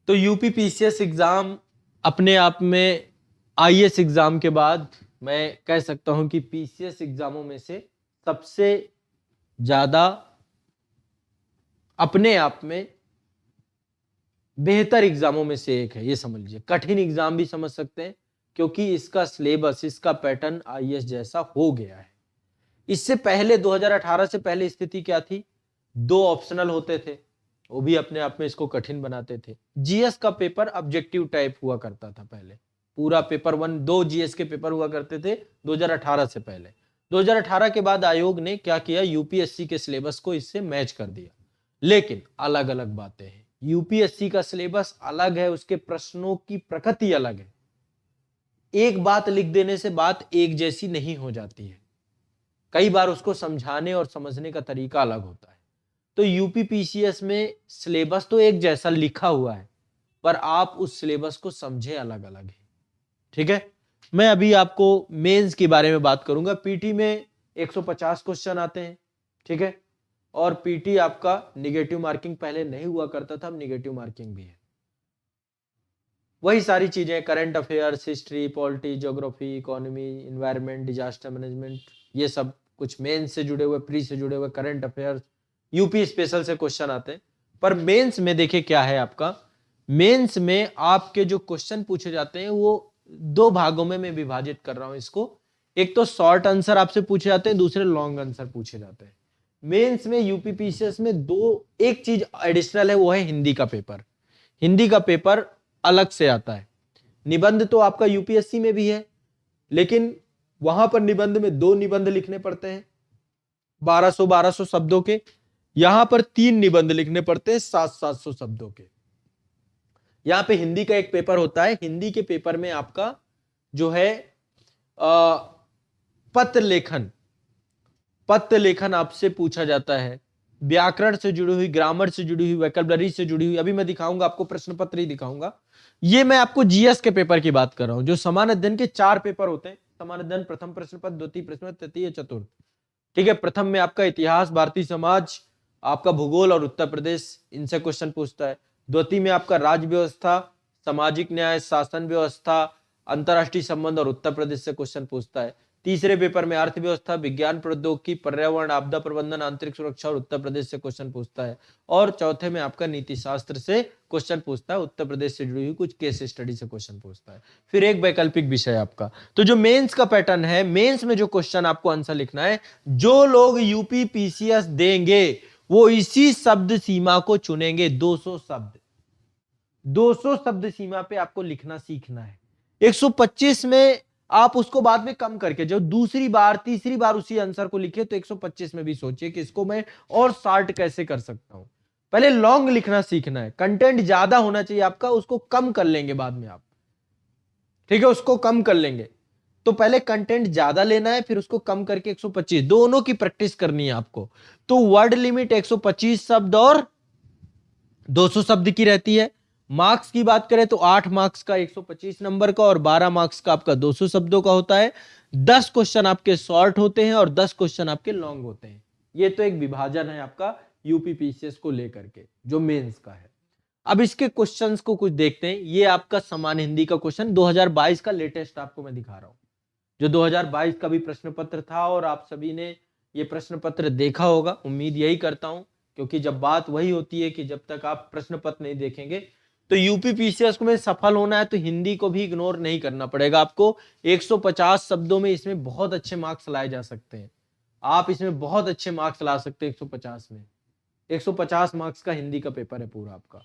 तो UP PCS exam अपने आप में आईएएस एग्जाम के बाद मैं कह सकता हूं कि पीसीएस एग्जामों में से सबसे ज्यादा अपने आप में बेहतर एग्जामों में से एक है। ये समझ लीजिए, कठिन एग्जाम भी समझ सकते हैं क्योंकि इसका सिलेबस, इसका पैटर्न आईएएस जैसा हो गया है। इससे पहले 2018 से पहले स्थिति क्या थी? 2 ऑप्शनल होते थे, वो भी अपने आप में इसको कठिन बनाते थे। जीएस का पेपर ऑब्जेक्टिव टाइप हुआ करता था पहले, पूरा पेपर 1, 2 जीएस के पेपर हुआ करते थे 2018 से पहले। 2018 के बाद आयोग ने क्या किया? यूपीएससी के सिलेबस को इससे मैच कर दिया। लेकिन अलग अलग बातें हैं। यूपीएससी का सिलेबस अलग है, उसके प्रश्नों की प्रकृति अलग है। एक बात लिख देने से बात एक जैसी नहीं हो जाती है, कई बार उसको समझाने और समझने का तरीका अलग होता है। तो यूपी पीसीएस में सिलेबस तो एक जैसा लिखा हुआ है, पर आप उस सिलेबस को समझे अलग अलग है। ठीक है, मैं अभी आपको मेंस के बारे में बात करूंगा। पीटी में 150 क्वेश्चन आते हैं, ठीक है, और पीटी आपका निगेटिव मार्किंग पहले नहीं हुआ करता था, अब निगेटिव मार्किंग भी है। वही सारी चीजें, current affairs, history, polity, geography, economy, environment, disaster management, ये सब कुछ मेंस से जुड़े हुए, प्री से जुड़े हुए, करंट अफेयर्स, यूपी स्पेशल से क्वेश्चन आते हैं। पर मेंस में देखिए क्या है आपका, मेंस में आपके जो क्वेश्चन पूछे जाते हैं वो 2 भागों में मैं विभाजित कर रहा हूं इसको। एक तो शॉर्ट आंसर आपसे पूछे जाते हैं, दूसरे लॉन्ग आंसर पूछे जाते हैं। मेंस में यूपी पीसीएस में एक चीज एडिशनल है, वो है हिंदी का पेपर। हिंदी का पेपर अलग से आता है। निबंध तो आपका यूपीएससी में भी है, लेकिन वहां पर निबंध में 2 निबंध लिखने पड़ते हैं 1200 शब्दों के। यहां पर 3 निबंध लिखने पड़ते हैं 700 शब्दों के। यहां पे हिंदी का एक पेपर होता है। हिंदी के पेपर में आपका जो है पत्र लेखन आपसे पूछा जाता है, व्याकरण से जुड़ी हुई, ग्रामर से जुड़ी हुई, वोकैबुलरी से जुड़ी हुई। अभी मैं दिखाऊंगा आपको, प्रश्न पत्र ही दिखाऊंगा। ये मैं आपको जीएस के पेपर की बात कर रहा हूं, जो समान अध्ययन के 4 पेपर होते हैं। समान अध्ययन प्रथम प्रश्न पत्र, द्वितीय प्रश्न पत्र, तृतीय, चतुर्थ। ठीक है, प्रथम में आपका इतिहास, भारतीय समाज, आपका भूगोल और उत्तर प्रदेश, इनसे क्वेश्चन पूछता है। द्वितीय में आपका राज्य व्यवस्था, सामाजिक न्याय, शासन व्यवस्था, अंतरराष्ट्रीय संबंध और उत्तर प्रदेश से क्वेश्चन पूछता है। तीसरे पेपर में अर्थव्यवस्था, विज्ञान प्रौद्योगिकी, पर्यावरण, आपदा प्रबंधन, आंतरिक सुरक्षा और उत्तर प्रदेश से क्वेश्चन पूछता है। और चौथे में आपका नीति शास्त्र से क्वेश्चन पूछता है, उत्तर प्रदेश से जुड़ी हुई कुछ केस स्टडी से क्वेश्चन पूछता है। फिर एक वैकल्पिक विषय आपका। तो जो मेंस का पैटर्न है, मेंस में जो क्वेश्चन आपको आंसर लिखना है, जो लोग यूपी पीसीएस देंगे वो इसी शब्द सीमा को चुनेंगे। 200 शब्द सीमा पे आपको लिखना सीखना है। 125 में आप उसको बाद में कम करके जब दूसरी बार, तीसरी बार उसी आंसर को लिखे तो 125 में भी सोचिए कि इसको मैं और शार्ट कैसे कर सकता हूं। पहले लॉन्ग लिखना सीखना है, कंटेंट ज्यादा होना चाहिए आपका, उसको कम कर लेंगे बाद में आप। ठीक है, उसको कम कर लेंगे। तो पहले कंटेंट ज्यादा लेना है, फिर उसको कम करके 125, दोनों की प्रैक्टिस करनी है आपको। तो वर्ड लिमिट 125 शब्द और 200 शब्द की रहती है। मार्क्स की बात करें तो 8 मार्क्स का 125 नंबर का और 12 मार्क्स का आपका 200 शब्दों का होता है। 10 क्वेश्चन आपके शॉर्ट होते हैं और 10 क्वेश्चन आपके लॉन्ग होते हैं। ये तो एक विभाजन है आपका यूपी पीसीएस को लेकर के, जो मेंस का है। अब इसके क्वेश्चंस को कुछ देखते हैं। ये आपका समान हिंदी का क्वेश्चन 2022 का लेटेस्ट आपको मैं दिखा रहा हूं, जो 2022 का भी प्रश्न पत्र था, और आप सभी ने ये प्रश्न पत्र देखा होगा, उम्मीद यही करता हूं, क्योंकि जब बात वही होती है कि जब तक आप प्रश्न पत्र नहीं देखेंगे तो यूपी पीसीएस में सफल होना है तो हिंदी को भी इग्नोर नहीं करना पड़ेगा आपको। 150 शब्दों में इसमें बहुत अच्छे मार्क्स लाए जा सकते हैं। आप इसमें बहुत अच्छे मार्क्स ला सकते हैं 150 में। 150 मार्क्स का हिंदी का पेपर है पूरा आपका।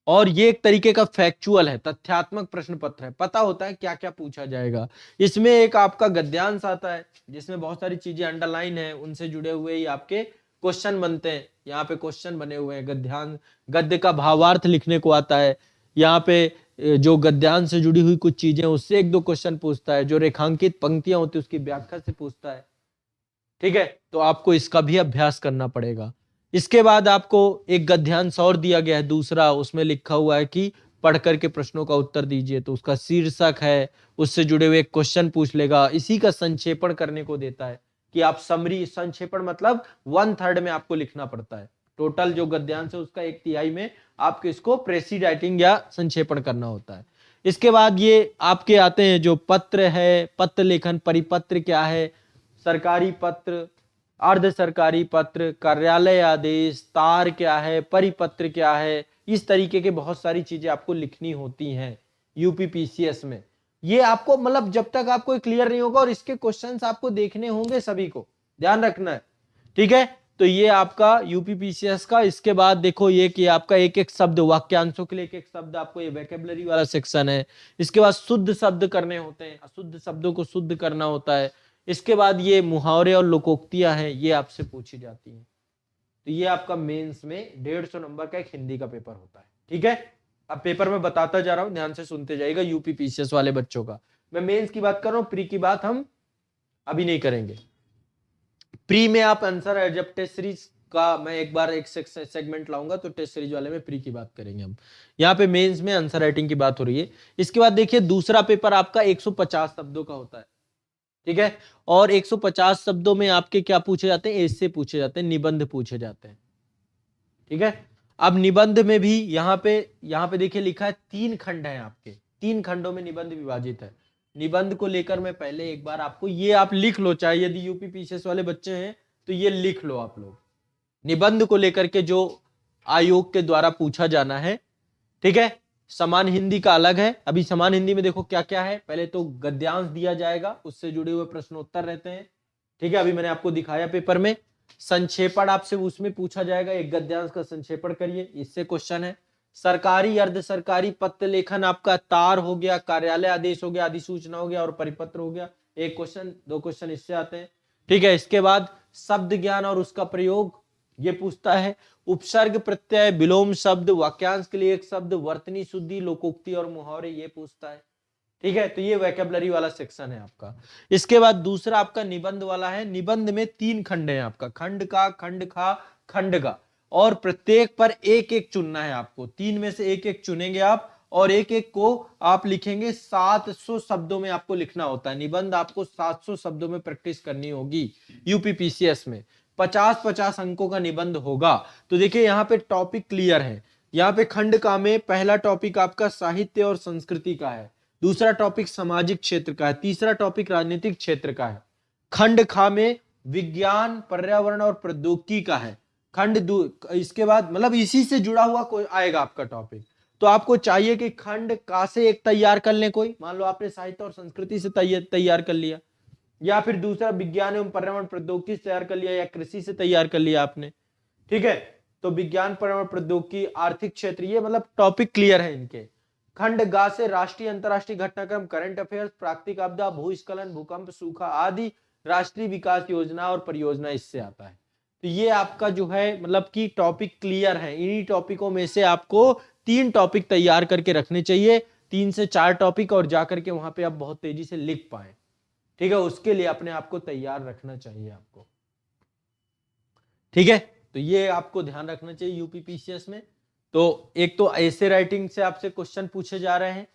और ये एक तरीके का फैक्चुअल है, तथ्यात्मक प्रश्न पत्र है, पता होता है क्या क्या पूछा जाएगा। इसमें एक आपका गद्यांश आता है जिसमें बहुत सारी चीजें अंडरलाइन है, उनसे जुड़े हुए ही आपके क्वेश्चन बनते हैं। यहाँ पे क्वेश्चन बने हुए हैं, गद्यांश, गद्य का भावार्थ लिखने को आता है। यहाँ पे जो गद्यांश से जुड़ी हुई कुछ चीजें, उससे 1-2 क्वेश्चन पूछता है। जो रेखांकित पंक्तियां होती है उसकी व्याख्या से पूछता है। ठीक है, तो आपको इसका भी अभ्यास करना पड़ेगा। इसके बाद आपको एक गद्यांश और दिया गया है दूसरा, उसमें लिखा हुआ है कि पढ़ करके प्रश्नों का उत्तर दीजिए। तो उसका शीर्षक है, उससे जुड़े हुए क्वेश्चन पूछ लेगा। इसी का संक्षेपण करने को देता है कि आप समरी, संक्षेपण मतलब 1/3 में आपको लिखना पड़ता है। टोटल जो गद्यांश है उसका 1/3 में आपको इसको प्रेसी राइटिंग या संक्षेपण करना होता है। इसके बाद ये आपके आते हैं जो पत्र है, पत्र लेखन, परिपत्र क्या है, सरकारी पत्र, अर्ध सरकारी पत्र, कार्यालय आदेश, तार क्या है, परिपत्र क्या है, इस तरीके के बहुत सारी चीजें आपको लिखनी होती हैं यूपीपीसीएस में। ये आपको मतलब जब तक आपको क्लियर नहीं होगा, और इसके क्वेश्चंस आपको देखने होंगे, सभी को ध्यान रखना है, ठीक है। तो ये आपका यूपीपीसीएस का। इसके बाद देखो ये कि आपका एक एक शब्द, वाक्यांशों के लिए एक एक शब्द, आपको ये वोकैबुलरी वाला सेक्शन है। इसके बाद शुद्ध शब्द करने होते हैं, अशुद्ध शब्दों को शुद्ध करना होता है। इसके बाद ये मुहावरे और लोकोक्तियां हैं, ये आपसे पूछी जाती हैं। तो ये आपका मेंस में 150 नंबर का एक हिंदी का पेपर होता है, ठीक है। अब पेपर में बताता जा रहा हूं, ध्यान से सुनते जाइएगा यूपीपीसीएस वाले बच्चों का। मैं मेंस की बात कर रहा हूं, प्री की बात हम अभी नहीं करेंगे। प्री में आप आंसर, जब टेस्ट सीरीज का मैं एक बार एक सेगमेंट लाऊंगा तो टेस्ट सीरीज वाले में प्री की बात करेंगे हम। यहाँ पे मेंस में आंसर राइटिंग की बात हो रही है। इसके बाद देखिए दूसरा पेपर आपका 150 शब्दों का होता है, ठीक है। और 150 शब्दों में आपके क्या पूछे जाते हैं, एसे पूछे जाते हैं, निबंध पूछे जाते हैं, ठीक है। अब निबंध में भी यहाँ पे देखिए लिखा है 3 खंड है आपके, 3 खंडों में निबंध विभाजित है। निबंध को लेकर मैं पहले एक बार आपको ये आप लिख लो, चाहे यदि यूपीपीसीएस वाले बच्चे हैं तो ये लिख लो आप लोग, निबंध को लेकर के जो आयोग के द्वारा पूछा जाना है, ठीक है। समान हिंदी का अलग है। अभी समान हिंदी में देखो क्या क्या है, पहले तो गद्यांश दिया जाएगा, उससे जुड़े हुए प्रश्नोत्तर रहते हैं, ठीक है। अभी मैंने आपको दिखाया पेपर में। संक्षेपण आपसे उसमें पूछा जाएगा, एक गद्यांश का संक्षेपण करिए, इससे क्वेश्चन है। सरकारी अर्ध सरकारी पत्र लेखन आपका तार हो गया, कार्यालय आदेश हो गया, अधिसूचना हो गया और परिपत्र हो गया, एक क्वेश्चन 2 क्वेश्चन इससे आते हैं, ठीक है। इसके बाद शब्द ज्ञान और उसका प्रयोग ये पूछता है। उपसर्ग प्रत्यय, विलोम शब्द, वाक्यांश के लिए एक शब्द, वर्तनी शुद्धि, लोकोक्ति और मुहावरे, ये पूछता है, ठीक है। तो ये वोकैबुलरी वाला सेक्शन है आपका। इसके बाद दूसरा आपका निबंध वाला है। निबंध में 3 खंड है आपका, खंड का, खंड खा, खंड का, और प्रत्येक पर एक एक चुनना है आपको। 3 में से एक एक चुनेंगे आप, और एक एक को आप लिखेंगे। 700 शब्दों में आपको लिखना होता है निबंध, आपको 700 शब्दों में प्रैक्टिस करनी होगी यूपीपीसीएस में। 50-50 अंकों का निबंध होगा। तो देखिए यहाँ पे टॉपिक क्लियर है। यहाँ पे खंड का में पहला टॉपिक आपका साहित्य और संस्कृति का है, दूसरा टॉपिक सामाजिक क्षेत्र का है, तीसरा टॉपिक राजनीतिक क्षेत्र का है। खंड खा में विज्ञान, पर्यावरण और प्रौद्योगिकी का है। इसके बाद मतलब इसी से जुड़ा हुआ कोई आएगा आपका टॉपिक। तो आपको चाहिए कि खंड का से एक तैयार कर लें, कोई मान लो आपने साहित्य और संस्कृति से तैयार कर लिया, या फिर दूसरा विज्ञान एवं पर्यावरण प्रौद्योगिकी से तैयार कर लिया, या कृषि से तैयार कर लिया आपने, ठीक है। तो विज्ञान, पर्यावरण, प्रौद्योगिकी, आर्थिक क्षेत्र, ये मतलब टॉपिक क्लियर है इनके। खंड गा से राष्ट्रीय अंतरराष्ट्रीय घटनाक्रम, करंट अफेयर्स, प्राकृतिक आपदा, भूस्खलन, भूकंप, सूखा आदि, राष्ट्रीय विकास योजना और परियोजना, इससे आता है। तो ये आपका जो है मतलब कि टॉपिक क्लियर है। इन्हीं टॉपिकों में से आपको 3 टॉपिक तैयार करके रखने चाहिए, 3 से 4 टॉपिक, और जाकर के वहां पे आप बहुत तेजी से लिख पाए, ठीक है। उसके लिए अपने आप को तैयार रखना चाहिए आपको, ठीक है। तो ये आपको ध्यान रखना चाहिए यूपीपीसीएस में। तो एक तो ऐसे राइटिंग से आपसे क्वेश्चन पूछे जा रहे हैं।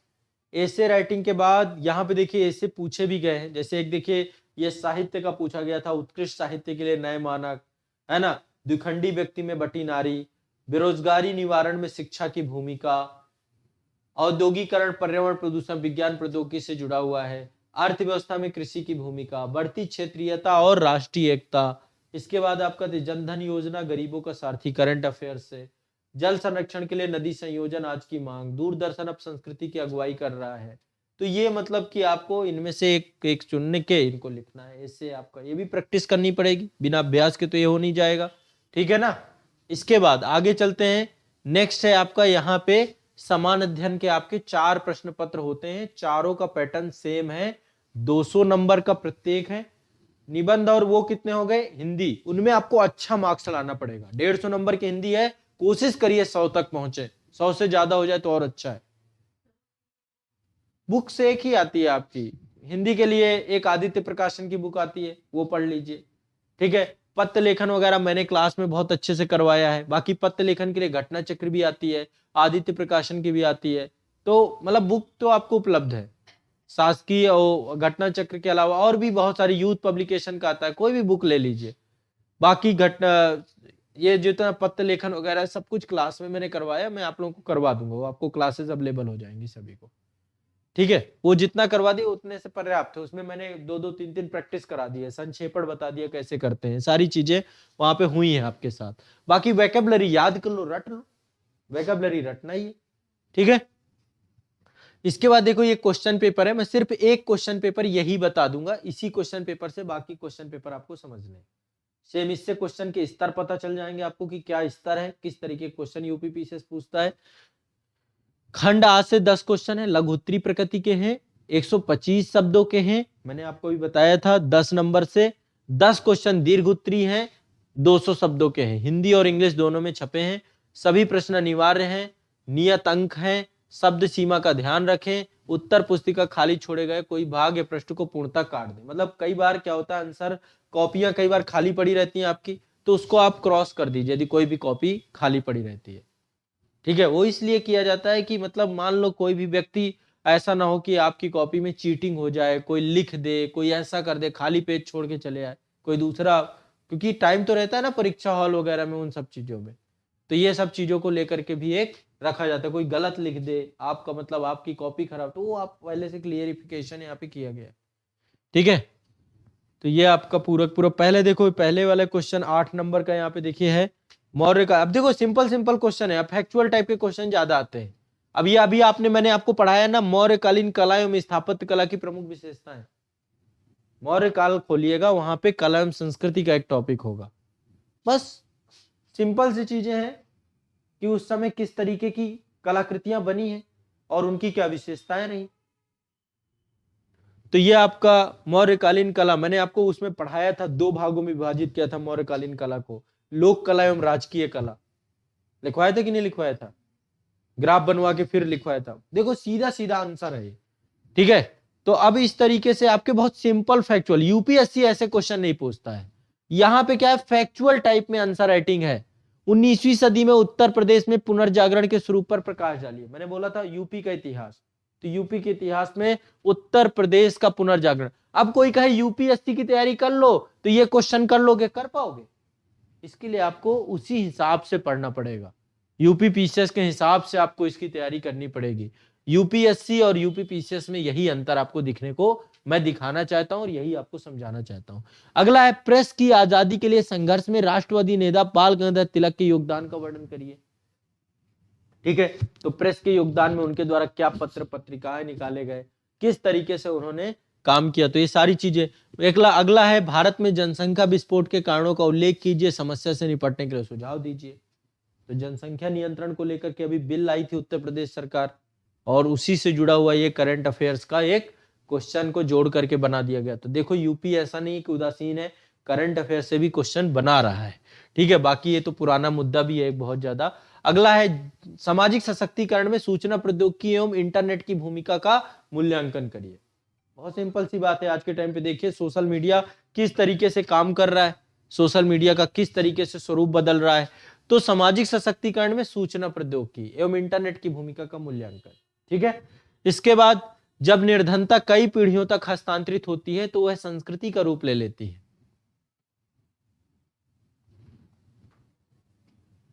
ऐसे राइटिंग के बाद यहाँ पे देखिए ऐसे पूछे भी गए हैं, जैसे एक देखिए ये साहित्य का पूछा गया था, उत्कृष्ट साहित्य के लिए नए मानक, है ना, द्विखंडी व्यक्ति में बटी नारी, बेरोजगारी निवारण में शिक्षा की भूमिका, औद्योगिकरण, पर्यावरण प्रदूषण, विज्ञान प्रौद्योगिकी से जुड़ा हुआ है, अर्थव्यवस्था में कृषि की भूमिका, बढ़ती क्षेत्रीयता और राष्ट्रीय एकता। इसके बाद आपका जनधन योजना, गरीबों का सारथी, करंट अफेयर से, जल संरक्षण के लिए नदी संयोजन, आज की मांग, दूरदर्शन अब संस्कृति की अगुवाई कर रहा है। तो ये मतलब कि आपको इनमें से एक चुनने के इनको लिखना है। इससे आपका ये भी प्रैक्टिस करनी पड़ेगी, बिना अभ्यास के तो ये हो नहीं जाएगा, ठीक है ना। इसके बाद आगे चलते हैं। नेक्स्ट है आपका यहाँ पे समान अध्ययन के आपके 4 प्रश्न पत्र होते हैं, चारों का पैटर्न सेम है, 200 नंबर का प्रत्येक है। निबंध और वो कितने हो गए, हिंदी, उनमें आपको अच्छा मार्क्स लाना पड़ेगा। 150 नंबर की हिंदी है, कोशिश करिए 100 तक पहुंचे, 100 से ज्यादा हो जाए तो और अच्छा है। बुक से एक ही आती है आपकी हिंदी के लिए, एक आदित्य प्रकाशन की बुक आती है, वो पढ़ लीजिए, ठीक है। पत्र लेखन वगैरह मैंने क्लास में बहुत अच्छे से करवाया है। बाकी पत्र लेखन के लिए घटना चक्र भी आती है, आदित्य प्रकाशन की भी आती है। तो मतलब बुक तो आपको उपलब्ध है, शासकीय और घटना चक्र के अलावा और भी बहुत सारी यूथ पब्लिकेशन का आता है, कोई भी बुक ले लीजिए। बाकी घटना ये जितना पत्र लेखन वगैरह सब कुछ क्लास में मैंने करवाया, मैं आप लोगों को करवा दूंगा, वो आपको क्लासेस अवेलेबल हो जाएंगी सभी को, ठीक है। वो जितना करवा दिया उतने से पर्याप्त है, उसमें मैंने 2-2 3-3 प्रैक्टिस करा दी है, संक्षेपण बता दिया कैसे करते हैं, सारी चीजें वहां पे हुई हैं आपके साथ। बाकी वोकैबुलरी याद कर लो, रट लो, वोकैबुलरी रटना ही है, ठीक है। इसके बाद देखो ये क्वेश्चन पेपर है, मैं सिर्फ एक क्वेश्चन पेपर यही बता दूंगा, इसी क्वेश्चन पेपर से बाकी क्वेश्चन पेपर आपको समझने हैं। सेम इससे क्वेश्चन के स्तर पता चल जाएंगे आपको कि क्या स्तर है, किस तरीके के क्वेश्चन यूपीपीसीएस पूछता है। खंड 8 से 10 क्वेश्चन है, लघु उत्तरी प्रकृति के हैं, 125 शब्दों के हैं, मैंने आपको भी बताया था 10 नंबर से। 10 क्वेश्चन दीर्घ उत्तरी हैं, 200 शब्दों के हैं, हिंदी और इंग्लिश दोनों में छपे हैं, सभी प्रश्न अनिवार्य हैं, नियत अंक हैं, शब्द सीमा का ध्यान रखें, उत्तर पुस्तिका खाली छोड़े गए कोई भाग या पृष्ठ को पूर्णतः काट दें। मतलब कई बार क्या होता है, आंसर कॉपियां कई बार खाली पड़ी रहती हैं आपकी, तो उसको आप क्रॉस कर दीजिए यदि कोई भी कॉपी खाली पड़ी रहती है, ठीक है। वो इसलिए किया जाता है कि मतलब मान लो कोई भी व्यक्ति ऐसा ना हो कि आपकी कॉपी में चीटिंग हो जाए, कोई लिख दे, कोई ऐसा कर दे, खाली पेज छोड़ के चले आए कोई दूसरा, क्योंकि टाइम तो रहता है ना परीक्षा हॉल वगैरह में उन सब चीजों में, तो ये सब चीजों को लेकर के भी एक रखा जाता है। कोई गलत लिख दे आपका मतलब आपकी कॉपी खराब, तो वो आप पहले से क्लियरिफिकेशन यहाँ पे किया गया, ठीक है। तो ये आपका पूरक पूरा पहले देखो, पहले वाला क्वेश्चन 8 नंबर का यहाँ पे देखिए है मौर्य का। अब देखो सिंपल सिंपल क्वेश्चन है, फैक्चुअल टाइप के क्वेश्चन ज्यादा आते हैं। अब ये अभी मैंने आपको पढ़ाया ना, मौर्यकालीन कला एवं स्थापत्य कला की प्रमुख विशेषताएं। मौर्य काल खोलिएगा, वहां पे कला एवं संस्कृति का एक टॉपिक होगा। बस सिंपल सी चीजें हैं कि उस समय किस तरीके की कलाकृतियां बनी हैं और उनकी क्या विशेषताएं रही। तो ये आपका मौर्यकालीन कला, मैंने आपको उसमें पढ़ाया था, 2 भागों में विभाजित किया था मौर्यकालीन कला को, लोक कला एवं राजकीय कला। लिखवाया था कि नहीं लिखवाया था, ग्राफ बनवा के फिर लिखवाया था। देखो सीधा सीधा आंसर है, ठीक है। तो अब इस तरीके से आपके बहुत सिंपल फैक्चुअल, यूपीएससी ऐसे क्वेश्चन नहीं पूछता है। यहां पे क्या है, फैक्चुअल टाइप में आंसर राइटिंग है। 19वीं सदी में उत्तर प्रदेश में पुनर्जागरण के स्वरूप पर प्रकाश डालिए। मैंने बोला था यूपी का इतिहास, तो यूपी के इतिहास में उत्तर प्रदेश का पुनर्जागरण। अब कोई कहे यूपीएससी की तैयारी कर लो तो ये क्वेश्चन कर लोगे, कर पाओगे? इसके लिए आपको उसी हिसाब से पढ़ना पड़ेगा, यूपीपीसीएस के हिसाब से आपको इसकी तैयारी करनी पड़ेगी। यूपीएससी और यूपीपीसीएस में यही अंतर आपको दिखने को मैं दिखाना चाहता हूं और यही आपको समझाना चाहता हूं। अगला है, प्रेस की आजादी के लिए संघर्ष में राष्ट्रवादी नेता बाल गंगाधर तिलक के योगदान का वर्णन करिए, ठीक है। तो प्रेस के योगदान में उनके द्वारा क्या पत्र पत्रिकाएं निकाले गए, किस तरीके से उन्होंने काम किया, तो ये सारी चीजें। अगला है, भारत में जनसंख्या विस्फोट के कारणों का उल्लेख कीजिए, समस्या से निपटने के लिए सुझाव दीजिए। तो जनसंख्या नियंत्रण को लेकर के अभी बिल लाई थी उत्तर प्रदेश सरकार, और उसी से जुड़ा हुआ ये करंट अफेयर्स का एक क्वेश्चन को जोड़ करके बना दिया गया। तो देखो यूपी ऐसा नहीं कि उदासीन है, करंट अफेयर से भी क्वेश्चन बना रहा है, ठीक है। बाकी ये तो पुराना मुद्दा भी है एक बहुत ज्यादा। अगला है, सामाजिक सशक्तिकरण में सूचना प्रौद्योगिकी एवं इंटरनेट की भूमिका का मूल्यांकन करिए। बहुत सिंपल सी बात है, आज के टाइम पे देखिए सोशल मीडिया किस तरीके से काम कर रहा है, सोशल मीडिया का किस तरीके से स्वरूप बदल रहा है। तो सामाजिक सशक्तिकरण में सूचना प्रौद्योगिकी एवं इंटरनेट की भूमिका का मूल्यांकन, ठीक है। इसके बाद, जब निर्धनता कई पीढ़ियों तक हस्तांतरित होती है तो वह संस्कृति का रूप ले लेती है।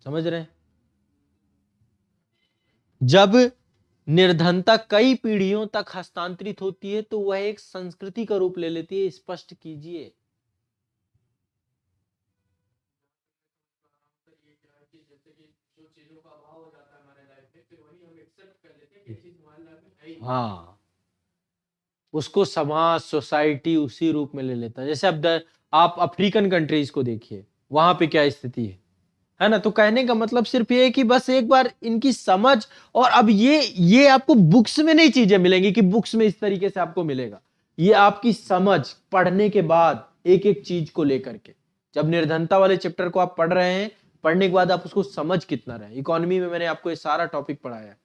समझ रहे हैं? जब निर्धनता कई पीढ़ियों तक हस्तांतरित होती है तो वह एक संस्कृति का रूप ले लेती है। स्पष्ट कीजिए। हाँ, उसको समाज सोसाइटी उसी रूप में ले लेता है। जैसे अब आप अफ्रीकन कंट्रीज को देखिए, वहां पे क्या स्थिति है ना। तो कहने का मतलब सिर्फ ये है कि बस एक बार इनकी समझ, और अब ये आपको बुक्स में नहीं चीजें मिलेंगी कि बुक्स में इस तरीके से आपको मिलेगा, ये आपकी समझ पढ़ने के बाद एक एक चीज को लेकर के। जब निर्धनता वाले चैप्टर को आप पढ़ रहे हैं, पढ़ने के बाद आप उसको समझ कितना रहे। इकोनॉमी में मैंने आपको ये सारा टॉपिक पढ़ाया है।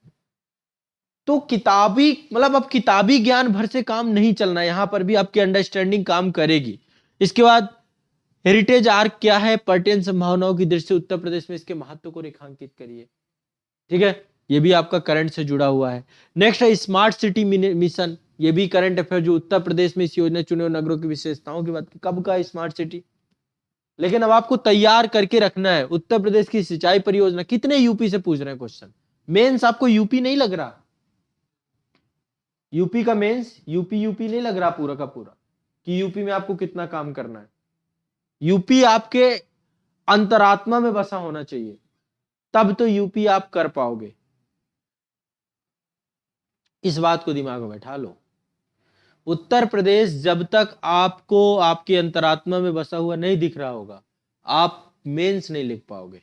तो किताबी मतलब अब किताबी ज्ञान भर से काम नहीं चलना, यहां पर भी आपकी अंडरस्टैंडिंग काम करेगी। इसके बाद, हेरिटेज आर्क क्या है, पर्यटन संभावनाओं की दृष्टि से उत्तर प्रदेश में इसके महत्व को रेखांकित करिए, ठीक है। ये भी आपका करंट से जुड़ा हुआ है। नेक्स्ट है स्मार्ट सिटी मिशन, ये भी करंट अफेयर, जो उत्तर प्रदेश में इस योजना चुने हुए नगरों की विशेषताओं की बात। कब का स्मार्ट सिटी? लेकिन अब आपको तैयार करके रखना है। उत्तर प्रदेश की सिंचाई परियोजना, कितने यूपी से पूछ रहे हैं क्वेश्चन। मेंस आपको यूपी नहीं लग रहा, यूपी का मेंस यूपी यूपी नहीं लग रहा पूरा का पूरा कि यूपी में आपको कितना काम करना है। यूपी आपके अंतरात्मा में बसा होना चाहिए, तब तो यूपी आप कर पाओगे। इस बात को दिमाग में बैठा लो। उत्तर प्रदेश जब तक आपको आपके अंतरात्मा में बसा हुआ नहीं दिख रहा होगा, आप मेंस नहीं लिख पाओगे,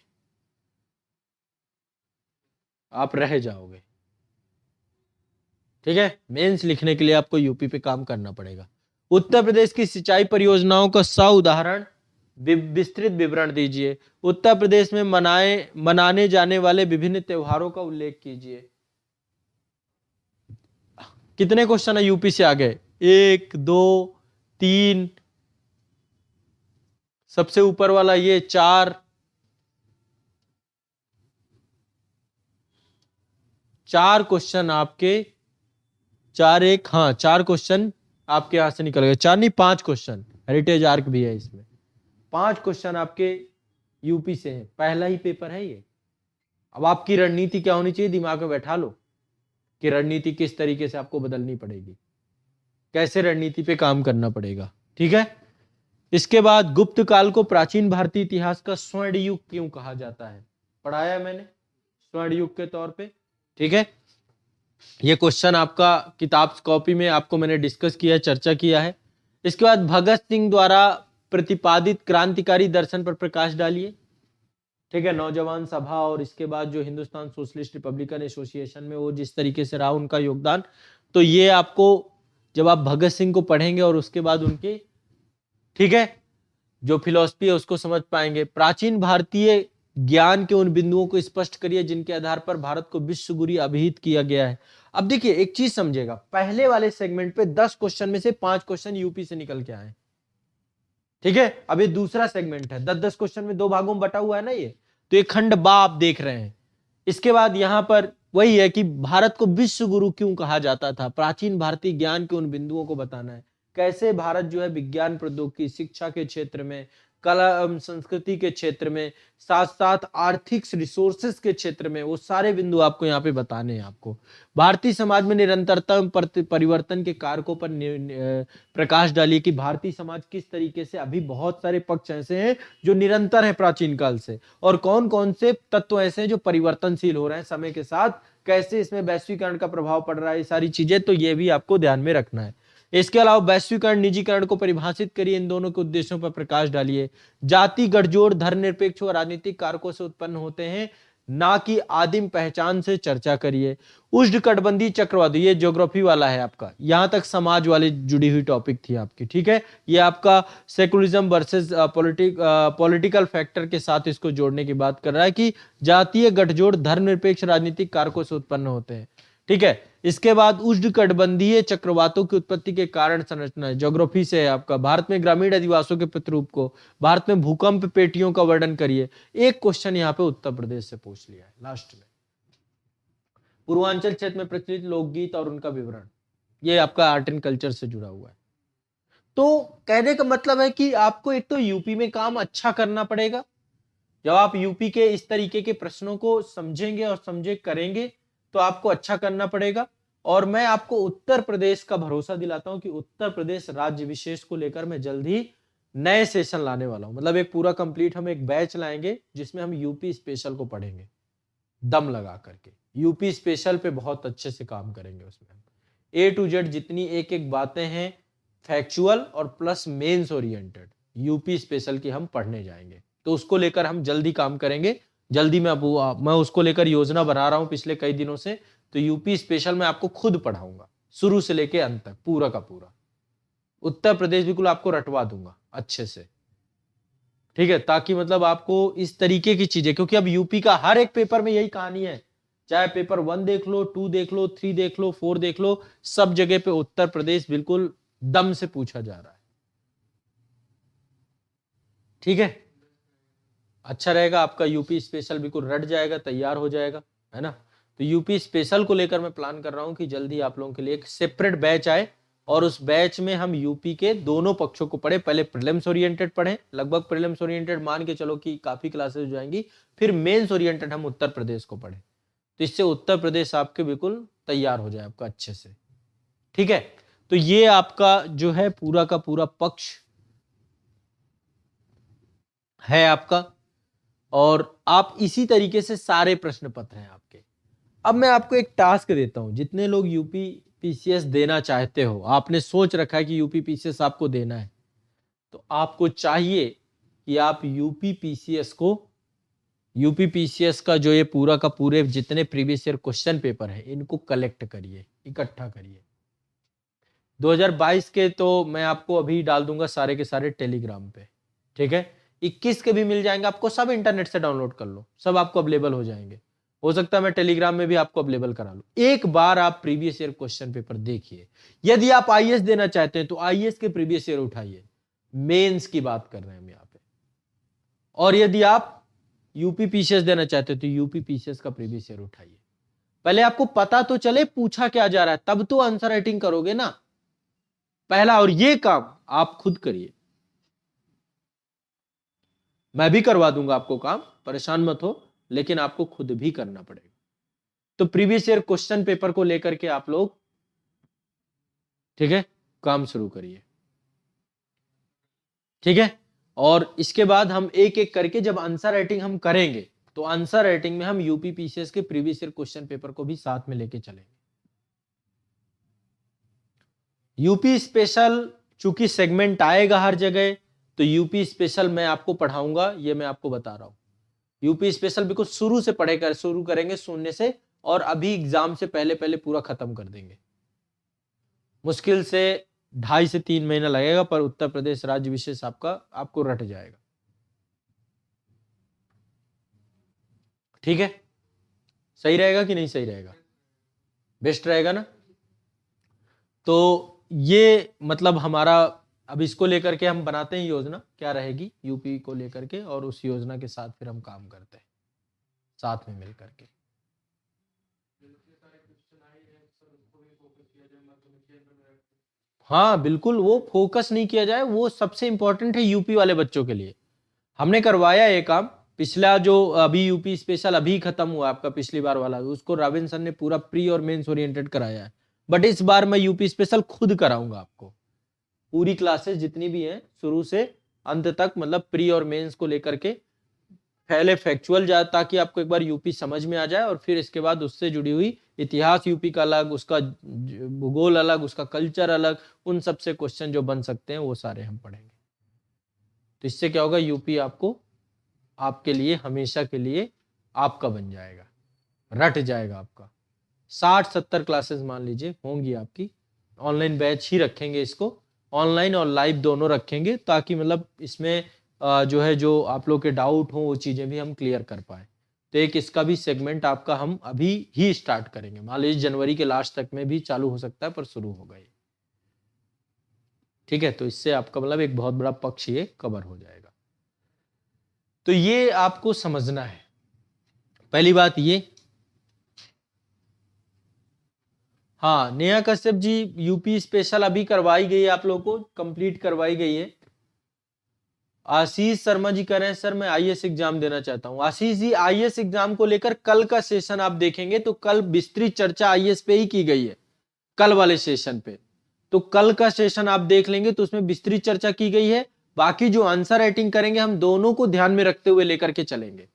आप रह जाओगे। ठीक है, मेंस लिखने के लिए आपको यूपी पे काम करना पड़ेगा। उत्तर प्रदेश की सिंचाई परियोजनाओं का 100 उदाहरण विस्तृत विवरण दीजिए। उत्तर प्रदेश में मनाने जाने वाले विभिन्न त्योहारों का उल्लेख कीजिए। कितने क्वेश्चन है यूपी से आ गए, 1 2 3, सबसे ऊपर वाला ये 4 क्वेश्चन आपके, 4 क्वेश्चन आपके यहां से निकल गए। 4 नहीं 5 क्वेश्चन, हेरिटेज आर्क भी है इसमें। 5 क्वेश्चन आपके यूपी से है, पहला ही पेपर है ये। अब आपकी रणनीति क्या होनी चाहिए, दिमाग में बैठा लो कि रणनीति किस तरीके से आपको बदलनी पड़ेगी, कैसे रणनीति पे काम करना पड़ेगा। ठीक है, इसके बाद गुप्त काल को प्राचीन भारतीय इतिहास का स्वर्ण युग क्यों कहा जाता है, पढ़ाया मैंने स्वर्ण युग के तौर पे। ठीक है, ये क्वेश्चन आपका किताब कॉपी में आपको मैंने डिस्कस किया है, चर्चा किया है। इसके बाद भगत सिंह द्वारा प्रतिपादित क्रांतिकारी दर्शन पर प्रकाश डालिए। ठीक है, नौजवान सभा और इसके बाद जो हिंदुस्तान सोशलिस्ट रिपब्लिकन एसोसिएशन में वो जिस तरीके से रहा उनका योगदान, तो ये आपको जब आप भगत सिंह को पढ़ेंगे और उसके बाद उनकी, ठीक है, जो फिलॉसफी है उसको समझ पाएंगे। प्राचीन भारतीय ज्ञान के उन बिंदुओं को स्पष्ट करिए जिनके आधार पर भारत को विश्व गुरु अभिहित किया गया है। अब देखिए एक चीज समझेगा, पहले वाले सेगमेंट पे 10 क्वेश्चन में से 5 क्वेश्चन यूपी से निकल के आए। ठीक है, अब ये दूसरा सेगमेंट है, 10-10 क्वेश्चन में 2 भागों में बटा हुआ है ना ये, तो ये खंड बा आप देख रहे हैं। इसके बाद यहां पर वही है कि भारत को विश्व गुरु क्यों कहा जाता था, प्राचीन भारतीय ज्ञान के उन बिंदुओं को बताना है, कैसे भारत जो है विज्ञान प्रौद्योगिकी शिक्षा के क्षेत्र में, कला एवं संस्कृति के क्षेत्र में, साथ साथ आर्थिक रिसोर्सेस के क्षेत्र में, वो सारे बिंदु आपको यहाँ पे बताने हैं। आपको भारतीय समाज में निरंतरता एवं परिवर्तन के कारकों पर प्रकाश डालिए कि भारतीय समाज किस तरीके से, अभी बहुत सारे पक्ष ऐसे हैं जो निरंतर है प्राचीन काल से, और कौन कौन से तत्व ऐसे हैं जो परिवर्तनशील हो रहे हैं समय के साथ, कैसे इसमें वैश्वीकरण का प्रभाव पड़ रहा है, ये सारी चीजें, तो ये भी आपको ध्यान में रखना है। इसके अलावा वैश्वीकरण निजीकरण को परिभाषित करिए, इन दोनों के उद्देश्यों पर प्रकाश डालिए। जाति गठजोड़ धर्मनिरपेक्ष व राजनीतिक कारकों से उत्पन्न होते हैं, ना कि आदिम पहचान से चर्चा करिए। उष्णकटिबंधीय चक्रवात, ये ज्योग्राफी वाला है आपका, यहां तक समाज वाली जुड़ी हुई टॉपिक थी आपकी। ठीक है, ये आपका सेकुलरिज्म वर्सेस पॉलिटिकल फैक्टर के साथ इसको जोड़ने की बात कर रहा है कि जातीय गठजोड़ धर्मनिरपेक्ष राजनीतिक कारकों से उत्पन्न होते हैं। ठीक है, इसके बाद उष्णकटिबंधीय चक्रवातों की उत्पत्ति के कारण संरचना, ज्योग्राफी से है आपका। भारत में ग्रामीण अधिवासियों के प्रतिरूप को, भारत में भूकंप पेटियों का वर्णन करिए। एक क्वेश्चन यहाँ पे उत्तर प्रदेश से पूछ लिया है लास्ट में। पूर्वांचल क्षेत्र में प्रचलित लोकगीत और उनका विवरण, ये आपका आर्ट एंड कल्चर से जुड़ा हुआ है। तो कहने का मतलब है कि आपको एक तो यूपी में काम अच्छा करना पड़ेगा। जब आप यूपी के इस तरीके के प्रश्नों को समझेंगे और समझे करेंगे तो आपको अच्छा करना पड़ेगा। और मैं आपको उत्तर प्रदेश का भरोसा दिलाता हूं कि उत्तर प्रदेश राज्य विशेष को लेकर मैं जल्द ही नए सेशन लाने वाला हूं। मतलब एक पूरा कंप्लीट हम एक बैच लाएंगे जिसमें हम यूपी स्पेशल को पढ़ेंगे दम लगा करके। यूपी स्पेशल पे बहुत अच्छे से काम करेंगे। उसमें A to Z जितनी एक एक बातें हैं फैक्चुअल और plus mains oriented, UP special की हम पढ़ने जाएंगे। तो उसको लेकर हम जल्दी काम करेंगे। जल्दी मैं उसको लेकर योजना बना रहा हूं पिछले कई दिनों से। तो यूपी स्पेशल मैं आपको खुद पढ़ाऊंगा शुरू से लेके अंत तक, पूरा का पूरा। उत्तर प्रदेश बिल्कुल आपको रटवा दूंगा अच्छे से। ठीक है, ताकि मतलब आपको इस तरीके की चीजें, क्योंकि अब यूपी का हर एक पेपर में यही कहानी है, चाहे पेपर 1 देख लो, 2 देख लो, 3 देख लो, 4 देख लो, सब जगह पे उत्तर प्रदेश बिल्कुल दम से पूछा जा रहा है। ठीक है, अच्छा रहेगा आपका यूपी स्पेशल, बिल्कुल रट जाएगा, तैयार हो जाएगा, है ना। तो यूपी स्पेशल को लेकर मैं प्लान कर रहा हूं कि जल्दी आप लोगों के लिए एक सेपरेट बैच आए और उस बैच में हम यूपी के दोनों पक्षों को पढ़े। पहले प्रीलिम्स ओरिएंटेड पढ़े, लगभग प्रीलिम्स ओरिएंटेड मान के चलो कि काफी क्लासेस हो जाएंगी, फिर मेंस ओरिएंटेड हम उत्तर प्रदेश को पढ़े। तो इससे उत्तर प्रदेश आपके बिल्कुल तैयार हो जाए आपका अच्छे से। ठीक है, तो ये आपका जो है पूरा का पूरा पक्ष है आपका, और आप इसी तरीके से सारे प्रश्न पत्र हैं आपके। अब मैं आपको एक टास्क देता हूं, जितने लोग यूपी पीसीएस देना चाहते हो, आपने सोच रखा है कि यूपी पीसीएस आपको देना है, तो आपको चाहिए कि आप यूपी पीसीएस का जो ये पूरा का पूरे जितने प्रीवियस ईयर क्वेश्चन पेपर है इनको कलेक्ट करिए, इकट्ठा करिए। 2022 के तो मैं आपको अभी डाल दूंगा सारे के सारे टेलीग्राम पे। ठीक है, 21 के भी मिल जाएंगे आपको, सब इंटरनेट से डाउनलोड कर लो, सब आपको अवेलेबल हो जाएंगे। हो सकता है मैं टेलीग्राम में भी आपको अवेलेबल करा लूं। एक बार आप प्रीवियस ईयर क्वेश्चन पेपर देखिए। यदि आप आईएएस देना चाहते हैं तो आईएएस के प्रीवियस ईयर उठाइए, मेंस की बात कर रहे हैं हम यहाँ पे। और यदि आप यूपी पीसीएस देना चाहते हैं तो यूपी पीसीएस का प्रीवियस ईयर उठाइए। पहले आपको पता तो चले पूछा क्या जा रहा है, तब तो आंसर राइटिंग करोगे ना पहला। और ये काम आप खुद करिए, मैं भी करवा दूंगा आपको काम, परेशान मत हो, लेकिन आपको खुद भी करना पड़ेगा। तो प्रीवियस ईयर क्वेश्चन पेपर को लेकर के आप लोग, ठीक है, काम शुरू करिए। ठीक है, और इसके बाद हम एक एक करके जब आंसर राइटिंग हम करेंगे तो आंसर राइटिंग में हम यूपी पीसीएस के प्रीवियस ईयर क्वेश्चन पेपर को भी साथ में लेके चलेंगे। यूपी स्पेशल चूंकि सेगमेंट आएगा हर जगह, तो यूपी स्पेशल मैं आपको पढ़ाऊंगा, ये मैं आपको बता रहा हूं। यूपी स्पेशल बिल्कुल शुरू से पढ़ेगा, शुरू करेंगे शून्य से, और अभी एग्जाम से पहले पहले पूरा खत्म कर देंगे। मुश्किल से 2.5 से 3 महीना लगेगा, पर उत्तर प्रदेश राज्य विशेष आपको रट जाएगा। ठीक है, सही रहेगा कि नहीं सही रहेगा? बेस्ट रहेगा ना? तो ये मतलब हमारा, अब इसको लेकर के हम बनाते हैं योजना क्या रहेगी यूपी को लेकर के, और उस योजना के साथ फिर हम काम करते हैं साथ में मिल करके। हाँ बिल्कुल, वो फोकस नहीं किया जाए, वो सबसे इंपॉर्टेंट है यूपी वाले बच्चों के लिए। हमने करवाया ये काम, पिछला जो अभी यूपी स्पेशल अभी खत्म हुआ आपका, पिछली बार वाला, उसको राविन सर ने पूरा प्री और मेंस ओरिएंटेड कराया है। बट इस बार मैं यूपी स्पेशल खुद कराऊंगा आपको, पूरी क्लासेस जितनी भी हैं शुरू से अंत तक, मतलब प्री और मेंस को लेकर के पहले फैक्चुअल जाए, ताकि आपको एक बार यूपी समझ में आ जाए, और फिर इसके बाद उससे जुड़ी हुई इतिहास यूपी का अलग, उसका भूगोल अलग, उसका कल्चर अलग, उन सब से क्वेश्चन जो बन सकते हैं वो सारे हम पढ़ेंगे। तो इससे क्या होगा, यूपी आपको आपके लिए हमेशा के लिए आपका बन जाएगा, रट जाएगा आपका। 60-70 क्लासेस मान लीजिए होंगी आपकी, ऑनलाइन बैच ही रखेंगे इसको, ऑनलाइन और लाइव दोनों रखेंगे, ताकि मतलब इसमें जो है जो आप लोग के डाउट हो वो चीजें भी हम क्लियर कर पाए। तो एक इसका भी सेगमेंट आपका हम अभी ही स्टार्ट करेंगे, मान लीजिए जनवरी के लास्ट तक में भी चालू हो सकता है, पर शुरू होगा ये। ठीक है, तो इससे आपका मतलब एक बहुत बड़ा पक्ष ये कवर हो जाएगा। तो ये आपको समझना है, पहली बात ये। हाँ, नेहा कश्यप जी यूपी स्पेशल अभी करवाई गई है, आप लोगों को कंप्लीट करवाई गई है। आशीष शर्मा जी कह रहे हैं सर मैं आईएएस एग्जाम देना चाहता हूं। आशीष जी, आईएएस एग्जाम को लेकर कल का सेशन आप देखेंगे तो कल विस्तृत चर्चा आईएएस पे ही की गई है, कल वाले सेशन पे। तो कल का सेशन आप देख लेंगे तो उसमें विस्तृत चर्चा की गई है। बाकी जो आंसर राइटिंग करेंगे हम दोनों को ध्यान में रखते हुए लेकर के चलेंगे,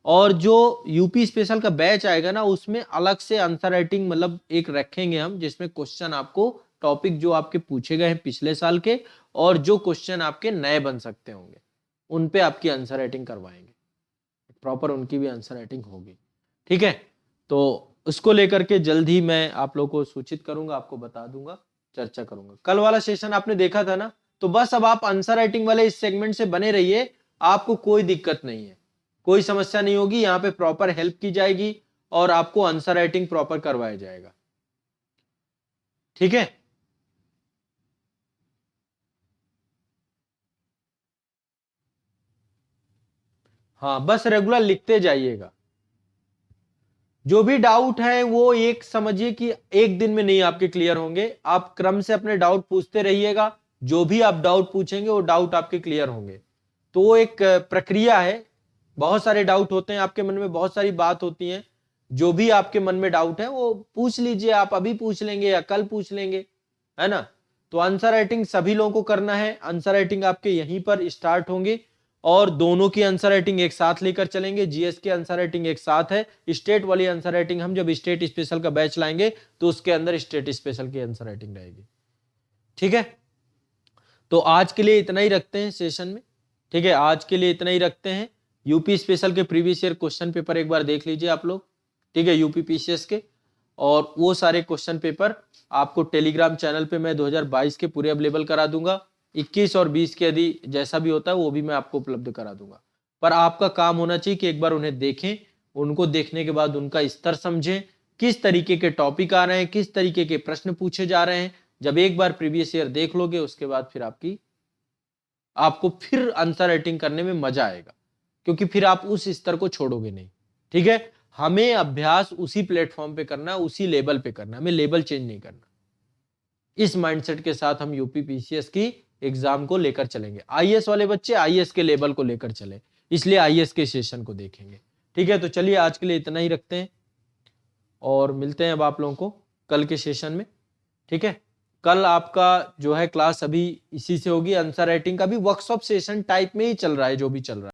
और जो यूपी स्पेशल का बैच आएगा ना उसमें अलग से आंसर राइटिंग मतलब एक रखेंगे हम, जिसमें क्वेश्चन आपको टॉपिक जो आपके पूछे गए हैं पिछले साल के, और जो क्वेश्चन आपके नए बन सकते होंगे उन पे आपकी आंसर राइटिंग करवाएंगे, प्रॉपर उनकी भी आंसर राइटिंग होगी। ठीक है, तो उसको लेकर के जल्द ही मैं आप लोगों को सूचित करूंगा, आपको बता दूंगा, चर्चा करूंगा। कल वाला सेशन आपने देखा था ना, तो बस अब आप आंसर राइटिंग वाले इस सेगमेंट से बने रहिए, आपको कोई दिक्कत नहीं है, कोई समस्या नहीं होगी, यहाँ पे प्रॉपर हेल्प की जाएगी और आपको आंसर राइटिंग प्रॉपर करवाया जाएगा। ठीक है, हाँ बस रेगुलर लिखते जाइएगा। जो भी डाउट है वो एक समझिए कि एक दिन में नहीं आपके क्लियर होंगे, आप क्रम से अपने डाउट पूछते रहिएगा, जो भी आप डाउट पूछेंगे वो डाउट आपके क्लियर होंगे। तो वो एक प्रक्रिया है, बहुत सारे डाउट होते हैं आपके मन में, बहुत सारी बात होती है, जो भी आपके मन में डाउट है वो पूछ लीजिए, आप अभी पूछ लेंगे या कल पूछ लेंगे, है ना। तो आंसर राइटिंग सभी लोगों को करना है, आंसर राइटिंग आपके यहीं पर स्टार्ट होंगे और दोनों की आंसर राइटिंग एक साथ लेकर चलेंगे। जीएस की आंसर राइटिंग एक साथ है, स्टेट वाली आंसर राइटिंग हम जब स्टेट स्पेशल का बैच लाएंगे तो उसके अंदर स्टेट स्पेशल की आंसर राइटिंग रहेगी, ठीक है। तो आज के लिए इतना ही रखते हैं सेशन में, ठीक है, आज के लिए इतना ही रखते हैं। यूपी स्पेशल के प्रीवियस ईयर क्वेश्चन पेपर एक बार देख लीजिए आप लोग, ठीक है, यूपी पीसीएस के, और वो सारे क्वेश्चन पेपर आपको टेलीग्राम चैनल पे मैं 2022 के पूरे अवेलेबल करा दूंगा। 21 और 20 के यदि जैसा भी होता है वो भी मैं आपको उपलब्ध करा दूंगा, पर आपका काम होना चाहिए कि एक बार उन्हें देखें, उनको देखने के बाद उनका स्तर समझें, किस तरीके के टॉपिक आ रहे हैं, किस तरीके के प्रश्न पूछे जा रहे हैं। जब एक बार प्रीवियस ईयर देख लोगे उसके बाद फिर आपको फिर आंसर राइटिंग करने में मजा आएगा, क्योंकि फिर आप उस स्तर को छोड़ोगे नहीं, ठीक है। हमें अभ्यास उसी प्लेटफॉर्म पे करना है, उसी लेवल पे करना है, हमें लेवल चेंज नहीं करना। इस माइंडसेट के साथ हम यूपी पीसीएस की एग्जाम को लेकर चलेंगे। आईएएस वाले बच्चे आईएएस के लेवल को लेकर चले, इसलिए आईएएस के सेशन को देखेंगे, ठीक है। तो चलिए आज के लिए इतना ही रखते हैं और मिलते हैं अब आप लोगों को कल के सेशन में, ठीक है। कल आपका जो है क्लास अभी इसी से होगी, आंसर राइटिंग का भी वर्कशॉप सेशन टाइप में ही चल रहा है, जो भी चल रहा है।